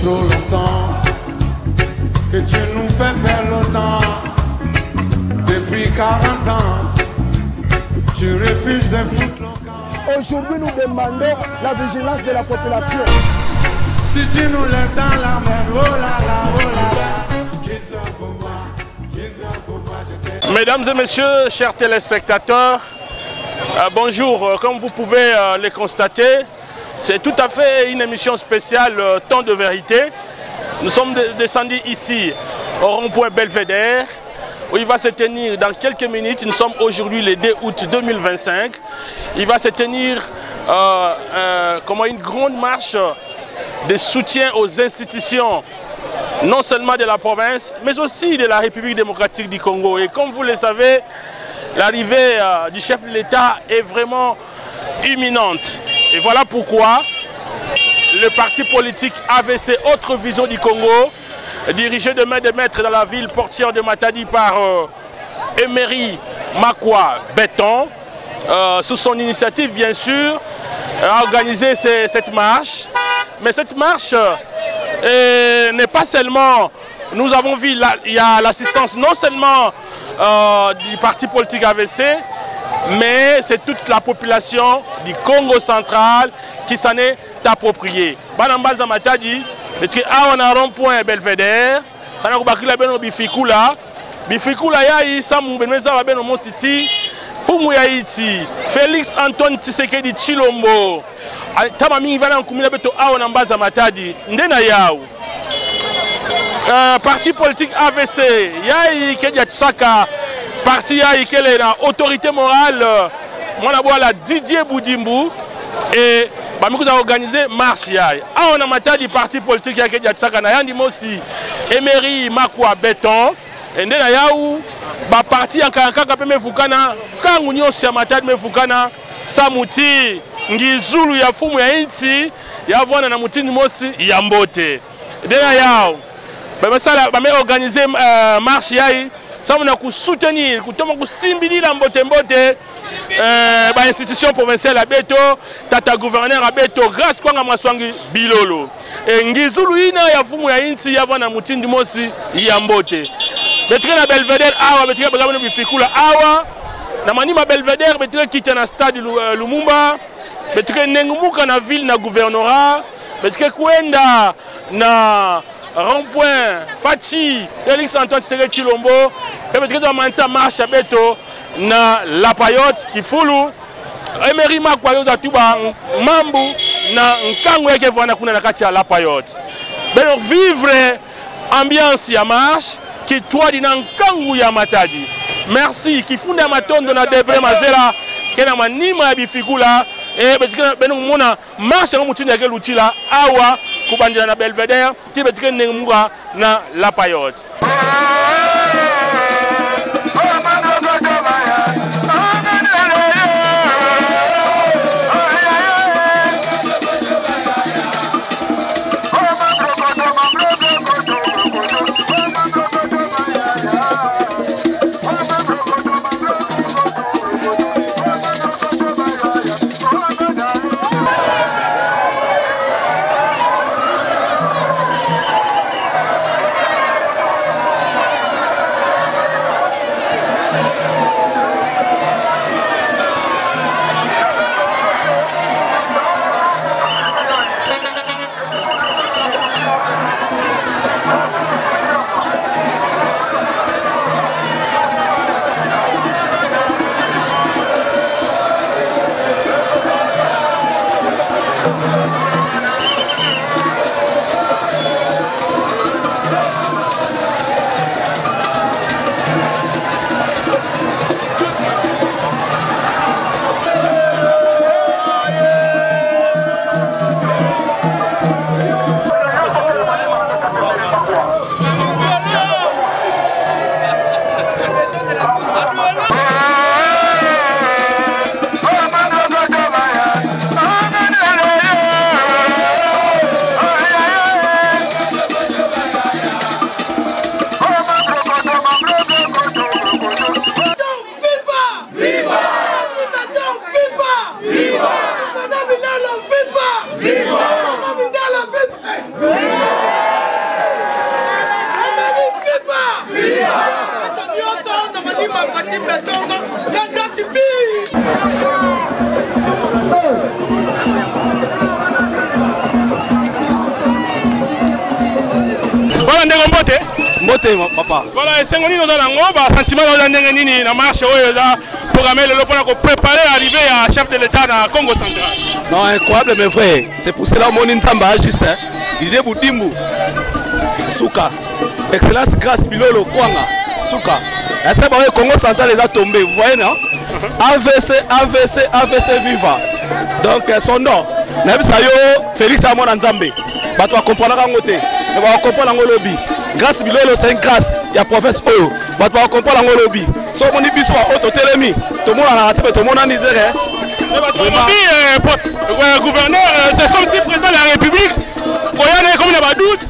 trop longtemps que tu nous fais perdre le temps. Depuis 40 ans, tu refuses de foutre le camp. Aujourd'hui, nous demandons la vigilance de la population. Si tu nous laisses dans la merde, oh là là, oh là là, quitte le pouvoir, quitte le pouvoir. Mesdames et messieurs, chers téléspectateurs, bonjour. Comme vous pouvez le constater, c'est tout à fait une émission spéciale Temps de vérité. Nous sommes descendus ici au rond-point Belvédère, où il va se tenir dans quelques minutes. Nous sommes aujourd'hui le 2 août 2025. Il va se tenir une grande marche de soutien aux institutions, non seulement de la province, mais aussi de la République démocratique du Congo. Et comme vous le savez, l'arrivée du chef de l'État est vraiment imminente. Et voilà pourquoi le parti politique AVC Autre Vision du Congo, dirigé de main de maître dans la ville portière de Matadi par Emery Makwa Béton, sous son initiative bien sûr, a organisé cette marche. Mais cette marche n'est pas seulement, nous avons vu, il y a l'assistance non seulement du parti politique AVC, mais c'est toute la population du Congo central qui s'en est appropriée. Banambaza Matadi, on a rond-point Belvédère, on a bakila beno bifikula, bifikula ya isamu beneza wa beno Mositi, fumu ya iti, Félix Antoine Tshisekedi Tshilombo, tama mingi vana nkumila beto awo na mbaza Matadi, ndena yao. Parti politique AVC, ya Kedia Tsaka, parti ya ikele na autorité morale, mwana boala Didier Boudimbu, et nous avons organisé marche. On a Matadi parti politique qui a été Yandi Mosi, Emery Makwa Béton, et nous avons parti en Kankaka Mefukana, Kangunyo Siamatad Mefukana, Samuti, Ngizulu Yafumu ya Inti, Yavwana na Mutini Mosi, Yambote. Nous avons organisé marche. Nous avons soutenir, nous avons soutenir la Mbote. Institution provinciale à Beto, tata gouverneur à Beto, grâce à Maswangi Bilolo. Et Ngizulu ina ya fumu ya inti ya wana mutindi mosi yambote. Betre na Belvédère awa, betre bagabano bifikula awa. Na manima Belvédère betre kita na stade Lumumba, betre nengumuka na ville na gouvernorat, betre kwenda na rond-point Fachi, Félix Antoine Tshisekedi Tshilombo, et betre do mansa marche à Beto. Na la payote qui foulou Emery Makwa yoza tuba mambu na nkango yake vwana kuna na kati ya la payote. Beno vivre ambiance ya marche qui toi dina nkango ya Matadi. Merci qui funda matondo na debre mazela kena manima ya bifikula et beno mona marche ya mutindi yake lutila awa kubandila na Belvédère qui betika nenguka na la payote. Voilà, ndenge mbote. Mbote papa. Voilà, c'est ngoni nous allons ba sentiment dans ndenge nini na marche oyo za programmer le pour préparer l'arrivée à chef de l'État dans Congo central. Non, incroyable mais vrai. C'est pour cela mon Nzamba juste hein. L'idée Boudimbu. Souka. Excellence grâce Bilolo Kwanga. Souka. Est-ce que le Congo central les a tombés, vous voyez non? AVC viva. Donc son nom. Nabisayo Félix Amon Nzambe. Bato va comprendre ngote. Et va comprendre ngolobi. Grâce Bilolo c'est une grâce. Il y a prophète Oyo. Bato va comprendre ngolobi. So mon biso auto telemi. Tout le monde a raté, tout le monde a dit gouverneur, c'est comme si le président de la République, comme il y a des doutes,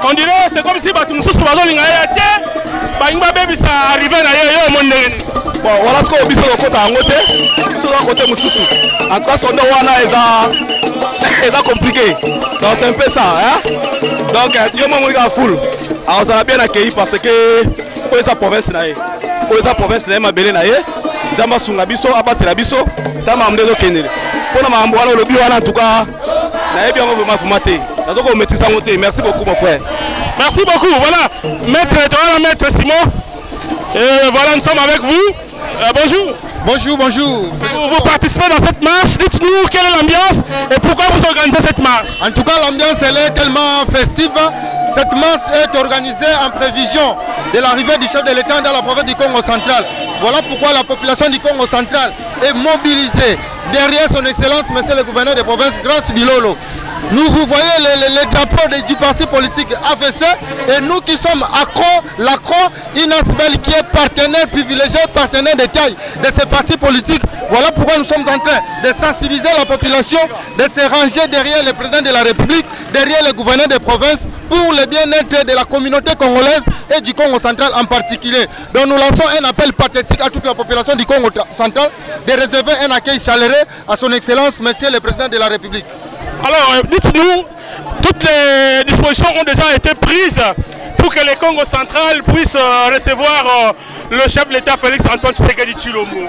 on dirait c'est comme si tout le monde arrivé au monde. Bon, voilà ce qu'on a côté. En tout cas, son nom est compliqué. Donc c'est un peu ça. Hein? Donc, il y a un foule. Alors, ça a bien accueilli parce que la province n'a pas Zamba sunga biso abatela biso tama mdezo kenele pona mambo wana lobi wana en tout cas na yebi yango vraiment fumate nazoko maîtriser ngote. Merci beaucoup mon frère. Merci beaucoup. Voilà maître Simon et voilà nous sommes avec vous. Bonjour. Vous participez dans cette marche. Dites-nous quelle est l'ambiance et pourquoi vous organisez cette marche. En tout cas l'ambiance elle est tellement festive. Cette marche est organisée en prévision de l'arrivée du chef de l'État dans la province du Congo central. Voilà pourquoi la population du Congo central est mobilisée derrière son excellence, monsieur le gouverneur de province, Grâce Bilolo. Nous, vous voyez les drapeaux du parti politique AVC et nous qui sommes l'ACRO, INASBEL qui est partenaire privilégié, partenaire de taille de ces partis politiques. Voilà pourquoi nous sommes en train de sensibiliser la population, de se ranger derrière le président de la République, derrière le gouverneur de province pour le bien-être de la communauté congolaise et du Congo central en particulier. Donc nous lançons un appel pathétique à toute la population du Congo central de réserver un accueil chaleureux à son excellence, monsieur le président de la République. Alors, dites-nous, toutes les dispositions ont déjà été prises pour que le Congo central puisse recevoir le chef de l'État Félix Antoine Tshisekedi Tshilombo.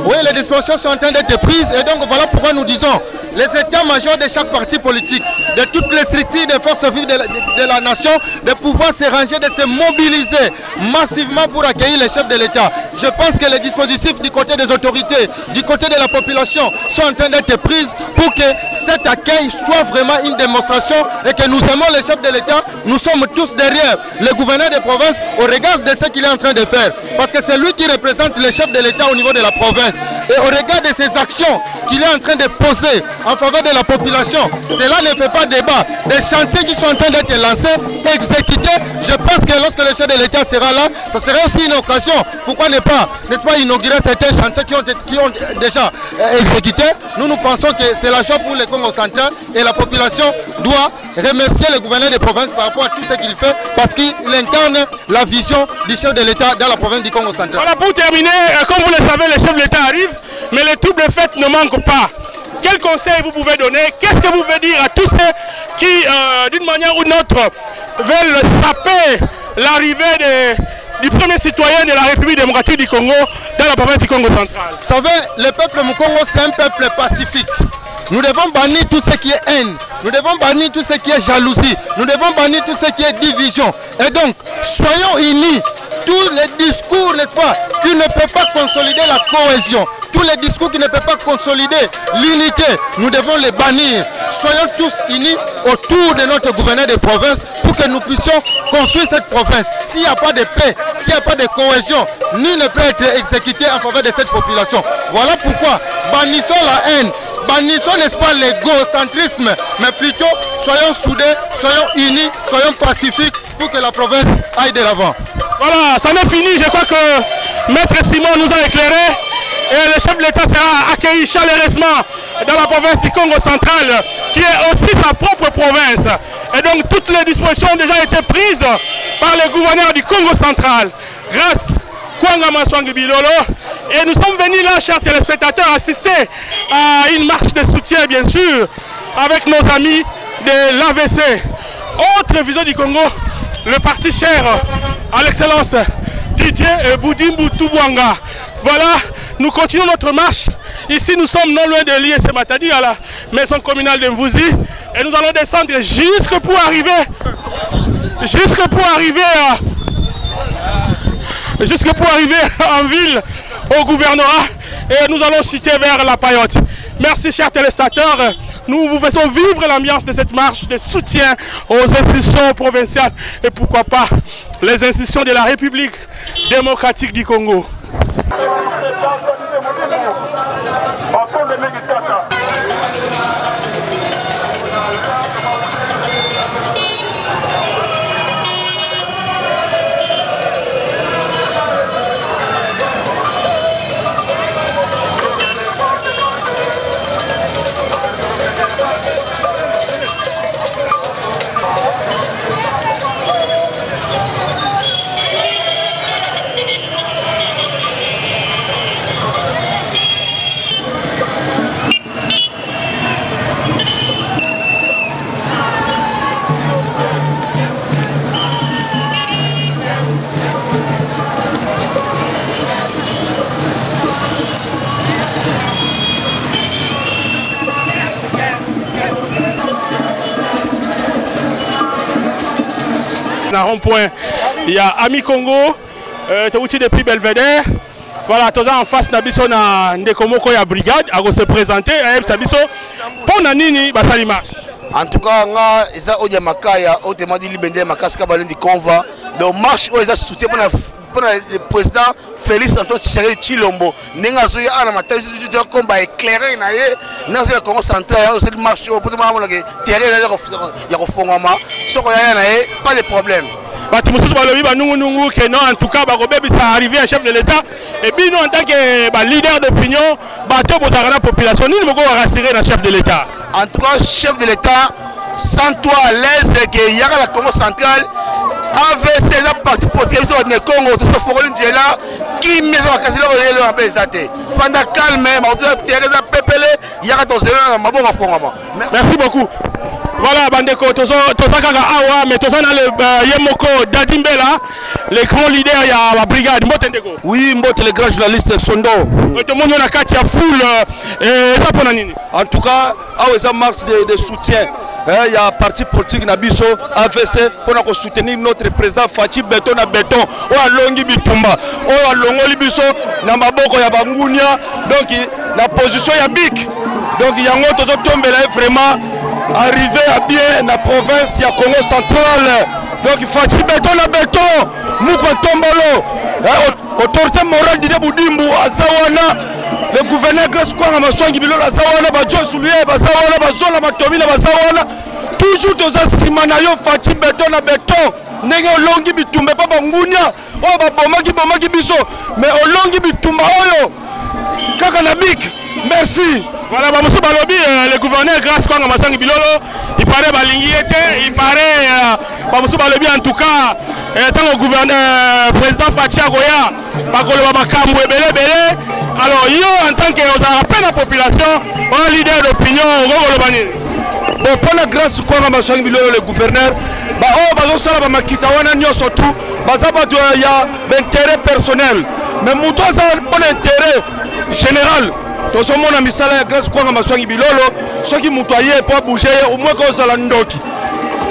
Oui, les dispositions sont en train d'être prises et donc voilà pourquoi nous disons les états-majors de chaque parti politique, de toutes les structures des forces vives de la nation, de pouvoir se ranger, de se mobiliser massivement pour accueillir le chef de l'État. Je pense que les dispositifs du côté des autorités, du côté de la population sont en train d'être prises pour que cet accueil soit vraiment une démonstration et que nous aimons le chef de l'État. Nous sommes tous derrière le gouverneur de province au regard de ce qu'il est en train de faire. Parce que c'est lui qui représente le chef de l'État au niveau de la province. Et au regard de ses actions qu'il est en train de poser en faveur de la population, cela ne fait pas débat. Des chantiers qui sont en train d'être lancés, exécutés. Je pense que lorsque le chef de l'État sera là, ça serait aussi une occasion. Pourquoi ne pas, n'est-ce pas, inaugurer certains chantiers qui ont déjà exécuté. Nous pensons que c'est la joie pour le Congo central et la population doit remercier le gouverneur de province par rapport à tout ce qu'il fait parce qu'il incarne la vision du chef de l'État dans la province du Congo central. Voilà, pour terminer, comme vous le savez, le chef de l'État arrive, mais les troubles de fête ne manquent pas. Quel conseil vous pouvez donner? Qu'est-ce que vous pouvez dire à tous ceux qui, d'une manière ou d'une autre, veulent saper l'arrivée du premier citoyen de la République démocratique du Congo dans la province du Congo central? Vous savez, le peuple Mukongo, c'est un peuple pacifique. Nous devons bannir tout ce qui est haine. Nous devons bannir tout ce qui est jalousie. Nous devons bannir tout ce qui est division. Et donc, soyons unis. Tous les discours, n'est-ce pas, qui ne peuvent pas consolider la cohésion, tous les discours qui ne peuvent pas consolider l'unité, nous devons les bannir. Soyons tous unis autour de notre gouverneur de province pour que nous puissions construire cette province. S'il n'y a pas de paix, s'il n'y a pas de cohésion, nul ne peut être exécuté en faveur de cette population. Voilà pourquoi bannissons la haine, bannissons, n'est-ce pas, l'égocentrisme, mais plutôt soyons soudés, soyons unis, soyons pacifiques pour que la province aille de l'avant. Voilà, ça n'est fini. Je crois que Maître Simon nous a éclairé et le chef de l'État sera accueilli chaleureusement dans la province du Congo central, qui est aussi sa propre province. Et donc toutes les dispositions ont déjà été prises par le gouverneur du Congo central, grâce Kwanga Maswangi Bilolo. Et nous sommes venus là, chers téléspectateurs, assister à une marche de soutien, bien sûr, avec nos amis de l'AVC. Autre vision du Congo, le parti cher à l'excellence Didier Boudimbu Toubouanga. Voilà, nous continuons notre marche. Ici, nous sommes non loin de l'IS Matadi, à la maison communale de Mvouzi. Et nous allons descendre jusque pour arriver en ville, au gouvernorat. Et nous allons chuter vers la Payotte. Merci, chers téléspectateurs. Nous vous faisons vivre l'ambiance de cette marche de soutien aux institutions provinciales et pourquoi pas les institutions de la République démocratique du Congo. Rond-point, il y a Ami Congo, tu es depuis Belvedere. Voilà, tu es en face de la Ndekomoko ya brigade, à se présenter, à Sabiso. Pour Nanini, ça marche. En tout cas, il y a des Makaya, autrement dit, il y a des convois. Donc, marche, il y a soutien pour le président Félix Antoine Tshisekedi Tshilombo. Nous avons éclairé dans le Congo central, il marche pour le pas de problème. En tout cas, ça arrivé à chef de l'État. Et puis nous, en tant que leader d'opinion, la population, nous devons rassurer le chef de l'État. En tout cas, chef de l'État, sans toi à l'aise, qu'il y a la Congo centrale, avec ces partis politiques de Congo, tout ce forum là, qui met en place le résultat. Fanda calme, merci beaucoup. Voilà, Bandeko, Tozakaka Awa, mais Tozana le Yemoko Dadimbela, le grand leader de la brigade. Oui, Mbote, le grand journaliste Sondo. Tout le monde a Katia Foul, ça pour Nanini. En tout cas, il y a marche de soutien. Il y a un parti politique Nabiso, AVC, pour soutenir notre président Fachi Béton à Béton, ou à Longi Bitumba, ou à Longoli Biso, Namaboko Yabangunia, donc la position est bic. Donc il y a un autre tombé là vraiment. Arrivé à bien la province, il y a Congo central. Donc il faut que béton à béton. Moukwa Tombolo. Autorité morale d'Ide Boudimbu, Azawana. Le gouverneur Grâce Kwanga Maswangi Bilo, Azawana, Badjo Soulier, Azawana, Bazola, Matomina, Azawana. Toujours dans un simanayo, Fati béton à béton. Nenge Olongi Bitumba, Papa Ngounia. Oh, Bomaki Biso. Mais Olongi Bitumba, Oyo. Kakanabik. Merci. Voilà, le gouverneur Grâce Kwanga Maswangi Bilolo, il paraît Balingiete, il paraît en tout cas, tant que gouverneur président Fatia Goya, alors yo en tant que la population, un leader d'opinion, bon, pour la Grâce Kwanga Maswangi Bilolo, le gouverneur, il y a l'intérêt personnel, mais mon toit, c'est pour l'intérêt général. Tout ce monde a mis ça là, Grâce Kwanga Maswangi Bilolo, ceux qui m'ont taillé pour bouger, au moins quand ça l'a ndoki.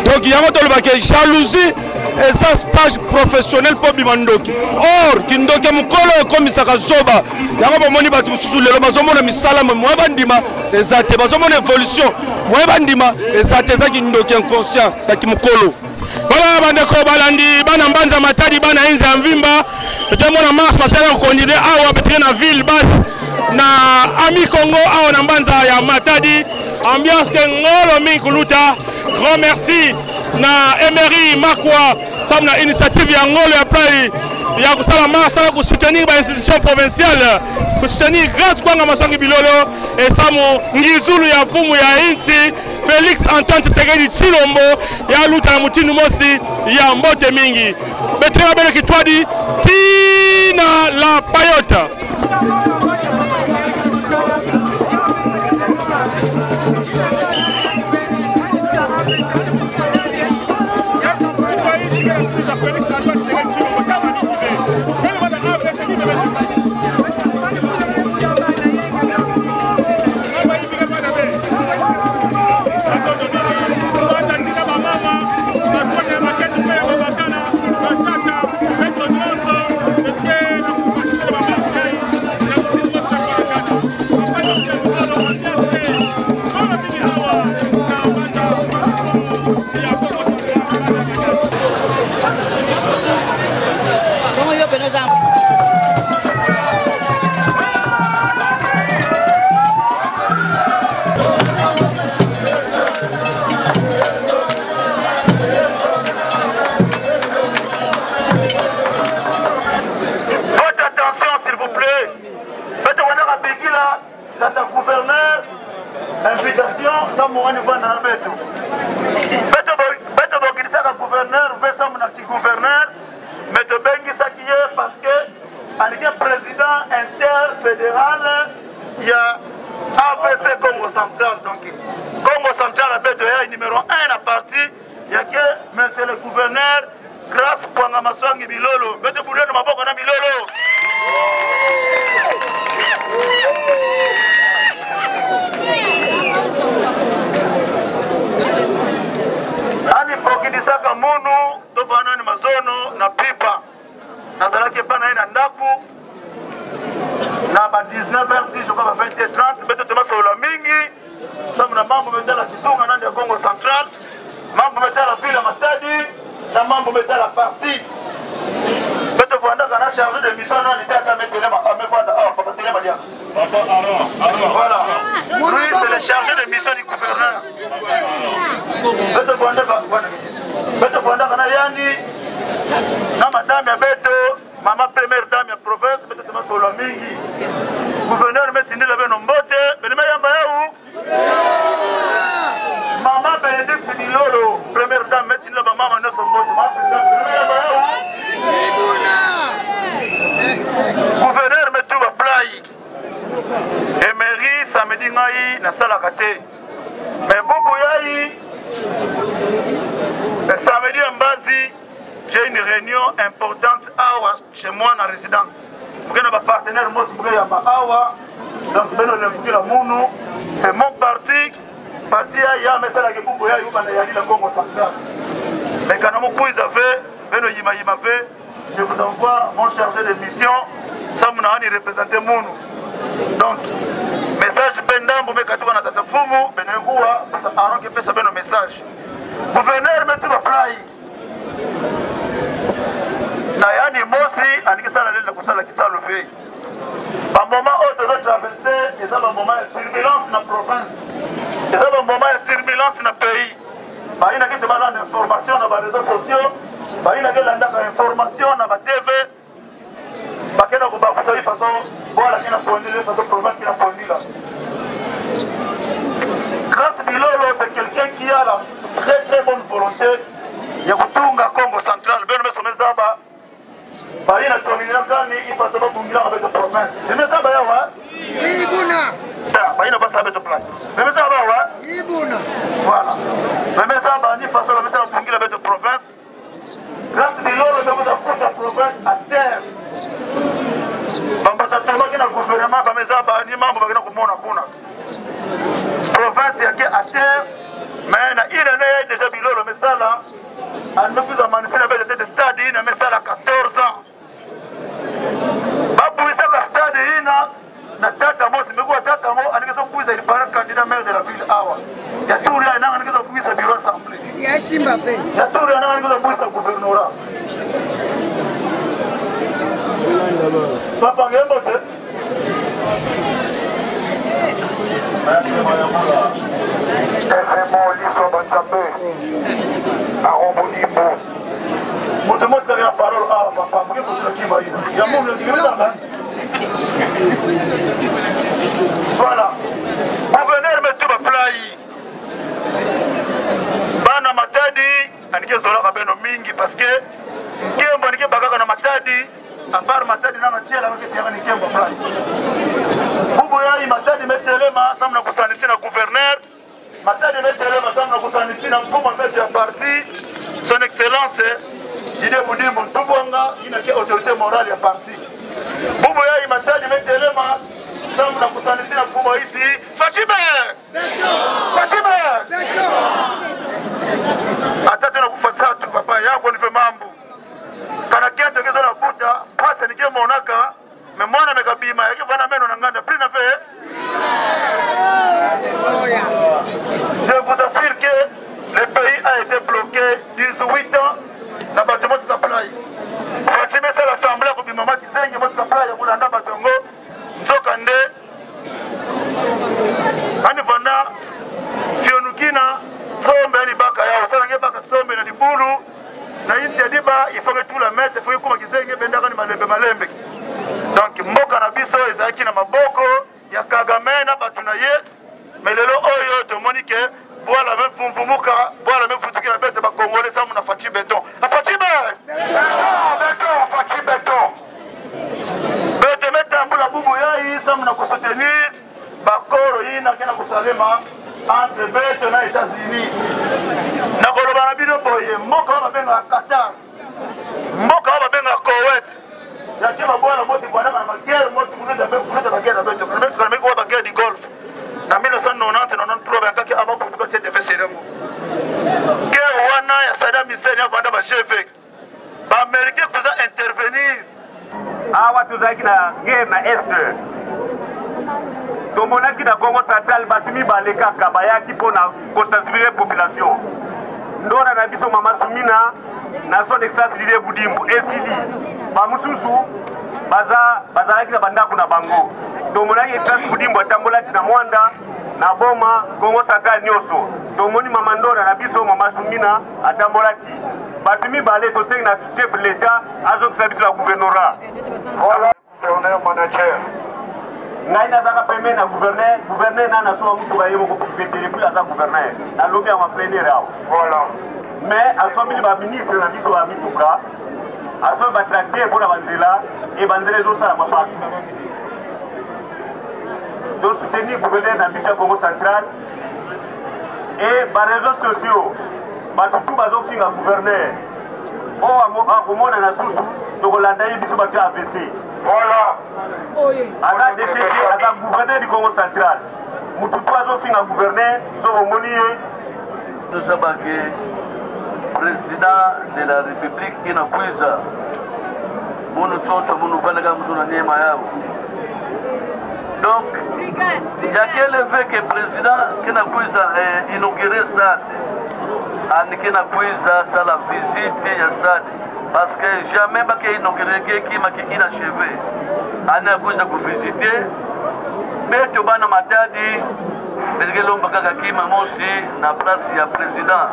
Donc il y a une jalousie et ça stage professionnel pour Bimandoki. Or, qui ndoki mukolo comme ça kazoba. Il y a un moment où sous le bazomo a mis ça là, moi bandima, et ça te bazomo évolution, moi bandima, et ça te ça qui ndoki inconscient, qui mukolo. Voilà, Bandeko Balandi, Bana Mbanza Matadi, Bana Inza Mvimba, tout le monde a marche, parce qu'on dit, ah, on va la ville basse. Na Ami Congo a on ambanza ya Matadi ambiance que ngolo mikuluta grand merci na Emery Makwa samna initiative ya ngolo ya play ya kusala marche na soutenir ba institution provinciale pour soutenir Grâce Kwanga Maswangi Bilolo et Samo Ngizulu ya fumu ya inchi Félix Antoine Tshisekedi Tshilombo ya luta mutinu mosi ya mbote mingi betra bele kitwadi tina la Payotte. explication ça mongani vana na beto beto bokilisaka gouverneur vesa munaki gouverneur mais tobengisa kiye parce que alike président interfédéral ya ABC Congo Central. Donc Congo Central a beto ya numéro 1 na parti ya que monsieur le gouverneur grâce Pwanga Maswangi Bilolo beto boulé na maboko na Bilolo. Ani pokidisaka munu tofana ni mazono na pipa nazalaki pana ina ndaku na ba 19h10 kwa 20h30 beto tema solo mingi sababu na mambo metala kisunga nande ya Congo Central mambo metala vile Matadi na mambo metala parti beto fuanda kana chargé de mission na nitaka metelema amefanda papa telema dia papa voilà lui c'est le chargé de mission du gouverneur beto fuanda kana yani na madame ya beto mama première dame ya province beto tema solo mingi gouverneur metindi le beno mbote benema yamba yau mama Benedict Bilolo première dame metindi le mama no sombote mama benema yamba yau gouverneur metuba play emery samedi ngai na sala kate mais bubu yai samedi Mbazi j'ai une réunion importante awa chez moi na résidence mugena ba partenaire mos mugaya ba awa donc beno le fukila munu c'est mon parti ya mesala ke bubu yai ubana yali la Congo Central mais quand on pouise fait beno yima fait je vous envoie mon chargé de mission ça m'a représenté Mounou. Donc message pendant pour me katuka na tata fumu benengua aron ke pesa beno message gouverneur metu ba fly na yani mosi anikisala lele kusala kisalo fe ba moment où tu traverser et ça ba moment de turbulence na province et ça ba moment de turbulence na pays ba ina kitu bala information na ba réseaux sociaux ba ina kela ndaka information na ba TV ba kena ko ba ko sa façon voilà kina pondile façon province kina pondila grâce Bilolo c'est quelqu'un qui a la très bonne volonté ya kutunga Congo Central beno mesomeza ba ba ina tomina kani ifasa ba bungira avec la province mesomeza ba yawa ibuna ba ina basa avec la place mesomeza ba wa ibuna voilà mesomeza ba ni façon mesomeza bungira avec la province grâce Bilolo de vous apporter la province à terre bamba tatama kina gouvernement ba mesomeza ba ni mambo ba kina kumona kuna province yake à terre mais na ile ne déjà Bilolo mesala a nous plus amanisé avec le stade ina mesala 14 ans babu isaka stade ina na tata mo simekuwa tata mo anikeso kuiza ili para candidat maire de la ville awa ya turi ina anikeso kuiza bureau assemblée ya simba pe ya turi ina anikeso kuiza gouvernorat papa ngembo te voilà gouverneur metuba play bana Matadi anike zola beno mingi parce que kembo nike bakaka na Matadi à part Matadi na matiela wake pia ni kembo play bubu yai Matadi metelema samna kusanisi na gouverneur Matadi metelema samna kusanisi na mfumo mbele ya parti son excellence Didier Boudimbo Ntubwanga inake autorité morale ya parti bubu yai Matadi metelema samna kusanisi na mfumo hizi Fatima atatu na kufuata tu papa yako nipe mambo kana kiatu kezo na kuta pasa nike monaka memona mekabima yake fana meno na nganda prix na fait je vous assure que le pays a été bloqué 18 ans na bâtiment de Kaplai Fatima c'est l'assemblée ko bimama kizenge mo Kaplai ya kulanda batongo nzokande ani vana fionukina sombe ni baka yao sana nge baka sombe na libulu na inti ya diba il faut que tout la mette il faut que kizenge bendaka ni malembe donc mboka na biso ezaki na maboko ya Kagame na batu na ye mais lelo oyo tomoni ke boala même fumfumuka boala même futuki na bete bakongole sa mona faci beton afaci beton faci beton bete metambula bubu yayi sa mona kusoutenir bakoro yina kena kusalema entre bete na États-Unis nakoloba na bino boye mboka babenga Qatar mboka babenga Koweït yaki babwana mosi bwanaka na bagere mosi funeta bagere na bete kanameki wa bagere di golf na 1990-93 bakaki avant pour que tu fasses seremo guerre wana ya Saddam Hussein ya vanda ba chef ba américain kuza intervenir awa tuzaki na guerre na est tomonaki na Congo central batumi balekaka bayaki mpona kosensibiliser population ndona na biso mama Sumina na son excellence Didier Budimbu esili bamususu bazalaki na bandako na bango tomonaki excellence Budimbu atambolaki na Mwanda na Boma Congo central nyonso tomoni mama ndona na biso mama Sumina atambolaki batumi bale tosengi na chef de l'État azokisa biso na gouvernorat gouverneur manager ngai nazaka peme na gouverneur na naso mutu bayebo ko vetere plus aza gouverneur na lobi ya maplenere awo voilà mais asombi ba ministre na biso ba mituka asombi ba tracteur pour la banzela et banzela ezosala mapaka donc soutenir gouverneur na biso ya Congo central et ba réseaux sociaux bato tout bazofinga gouverneur o akomona na susu tokolanda ye biso bato ya AVC voilà aza déchété aza gouverneur du Congo central mututu azofinga gouverneur so omoni ye tozabaki président de la république inakwiza munu tsotso munu vanaka muzuna neema yabo donc yakele fait que président kinakwiza inauguré stade ani kinakwiza sala visite ya stade parce que jamais baki inauguré kima ki inachevé ani akwiza kuvisite beto bana matadi belgelomba kaka kima mosi na place ya président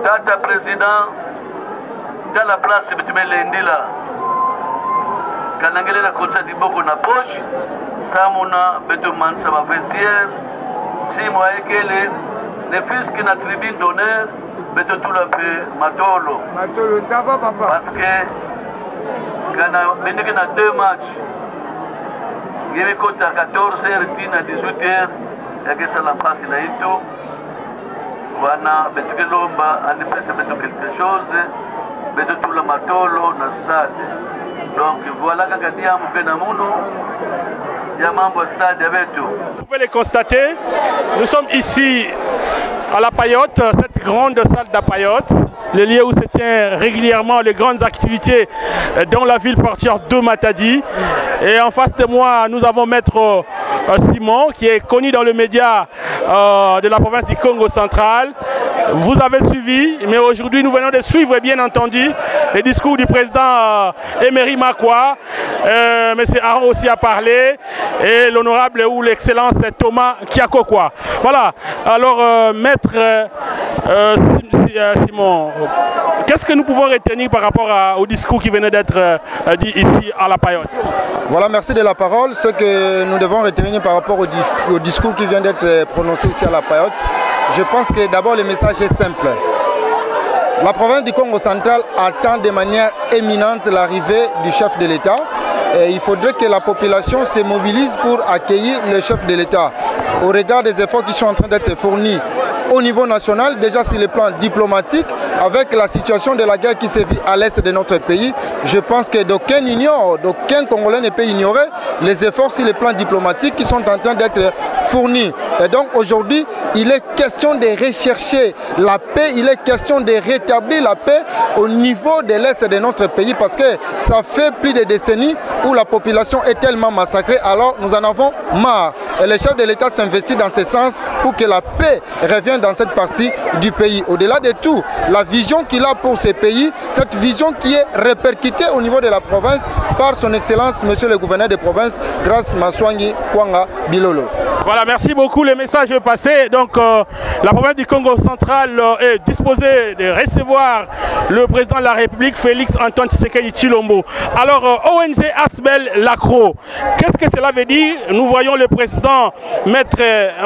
tata président dans la place betumele ndila kanangele na konsa diboko na poche samuna beto mansa ba vestiaire si moi ekele les fils qui na tribune d'honneur beto tout la pe matolo ça va papa parce que kana beneke na 2 matchs yemi kota 14h tina 18h yakesa la place na ito wana betuke lomba anipesa beto quelque chose beto tout la matolo na stade donc voilà kaka diamu pe na muno ya mambo stade beto. Vous pouvez les constater, nous sommes ici à La Paillote, cette grande salle d'Apaillote, le lieu où se tient régulièrement les grandes activités dans la ville portuaire de Matadi. Et en face de moi, nous avons Maître Simon, qui est connu dans le média de la province du Congo central. Vous avez suivi, mais aujourd'hui nous venons de suivre bien entendu les discours du président Emery Makwa. Monsieur Aron aussi a parlé, et l'honorable ou l'excellence Thomas Kiakokwa. Voilà, alors Maître Simon, qu'est-ce que nous pouvons retenir par rapport au discours qui venait d'être dit ici à La Paillote? Voilà, merci de la parole. Ce que nous devons retenir par rapport au discours qui vient d'être prononcé ici à La Paillote, je pense que d'abord le message est simple. La province du Congo central attend de manière éminente l'arrivée du chef de l'État. Il faudrait que la population se mobilise pour accueillir le chef de l'État. Au regard des efforts qui sont en train d'être fournis au niveau national, déjà sur le plan diplomatique, avec la situation de la guerre qui se vit à l'est de notre pays, je pense que d'aucun ignore, d'aucun Congolais ne peut ignorer les efforts sur le plan diplomatique qui sont en train d'être fournis. Et donc aujourd'hui, il est question de rechercher la paix, il est question de rétablir la paix au niveau de l'est de notre pays, parce que ça fait plus de décennies où la population est tellement massacrée, alors nous en avons marre. Et le chef de l'État s'investit dans ce sens pour que la paix revienne dans cette partie du pays. Au-delà de tout, la vision qu'il a pour ces pays, cette vision qui est répercutée au niveau de la province par son Excellence, Monsieur le Gouverneur de province, Grace Maswangi Kwanga Bilolo. Voilà, merci beaucoup. Le message est passé. Donc, la province du Congo central est disposée de recevoir le président de la République, Félix Antoine Tshisekedi Tshilombo. Alors, ONG Asbel Lacro, qu'est-ce que cela veut dire? Nous voyons le président, Maître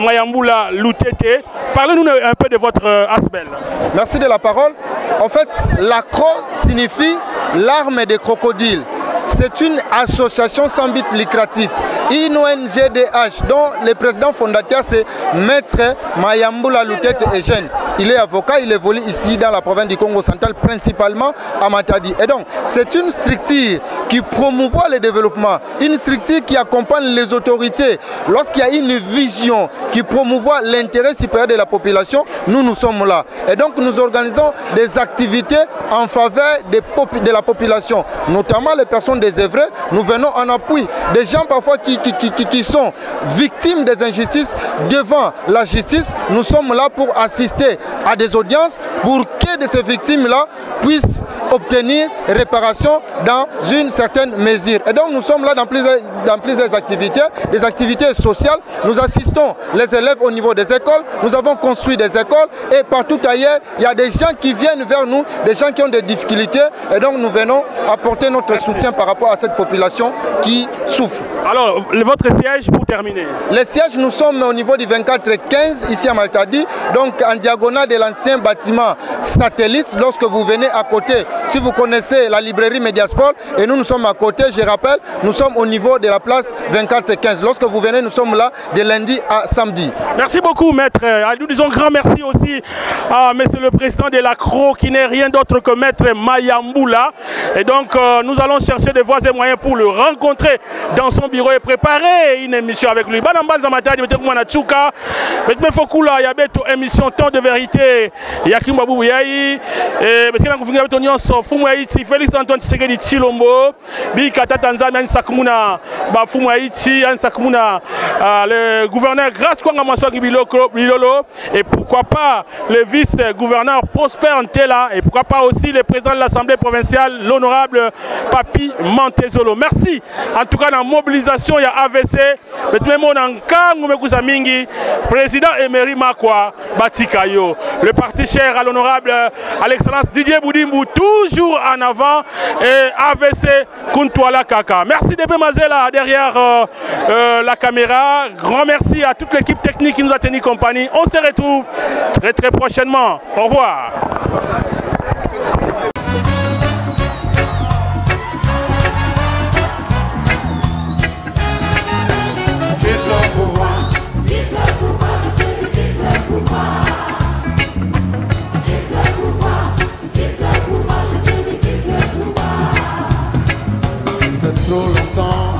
Mayambula Lutete. Parlez-nous un peu de votre Asbel. Merci de la parole. En fait, Lacro signifie l'arme des crocodiles. C'est une association sans but lucratif, une ONGDH dont le président fondateur c'est Maître Mayambula Lutete Eugène. Il est avocat, il évolue ici dans la province du Congo central, principalement à Matadi. Et donc, c'est une structure qui promouvoit le développement, une structure qui accompagne les autorités. Lorsqu'il y a une vision qui promouvoit l'intérêt supérieur de la population, nous sommes là. Et donc, nous organisons des activités en faveur de la population, notamment les personnes désœuvrées. Nous venons en appui des gens parfois qui sont victimes des injustices devant la justice. Nous sommes là pour assister à des audiences pour que de ces victimes-là puissent obtenir réparation dans une certaine mesure. Et donc nous sommes là dans plusieurs activités, des activités sociales. Nous assistons les élèves au niveau des écoles, nous avons construit des écoles et partout ailleurs, il y a des gens qui viennent vers nous, des gens qui ont des difficultés et donc nous venons apporter notre soutien par rapport à cette population qui souffre. Alors, votre siège pour terminer? Le siège, nous sommes au niveau du 24-15 ici à Matadi, donc en diagonale de l'ancien bâtiment satellite. Lorsque vous venez à côté, si vous connaissez la librairie Mediasport, et nous sommes à côté, je rappelle, nous sommes au niveau de la place 24-15. Lorsque vous venez, nous sommes là de lundi à samedi. Merci beaucoup, maître. Nous disons grand merci aussi à monsieur le président de l'ACRO, qui n'est rien d'autre que maître Mayambula. Et donc, nous allons chercher des voies et moyens pour le rencontrer dans son bureau et préparer une émission avec lui. Émission Temps de vérité. Félix Antoine Tshisekedi Tshilombo, Bikata Tanzania, le gouverneur Grace Kwanga Maswangi Bilolo, et pourquoi pas le vice-gouverneur Prosper Ntela, et pourquoi pas aussi le président de l'Assemblée provinciale, l'honorable Papi Mantezolo. Merci en tout cas dans la mobilisation, il y a AVC, président Emery Makwa Batikayo, le parti cher à l'honorable à l'excellence Didier Boudimbu, toujours en avant, et AVC Kuntwala Kaka. Merci de Mazela derrière la caméra. Grand merci à toute l'équipe technique qui nous a tenu compagnie. On se retrouve très prochainement. Au revoir. Trop longtemps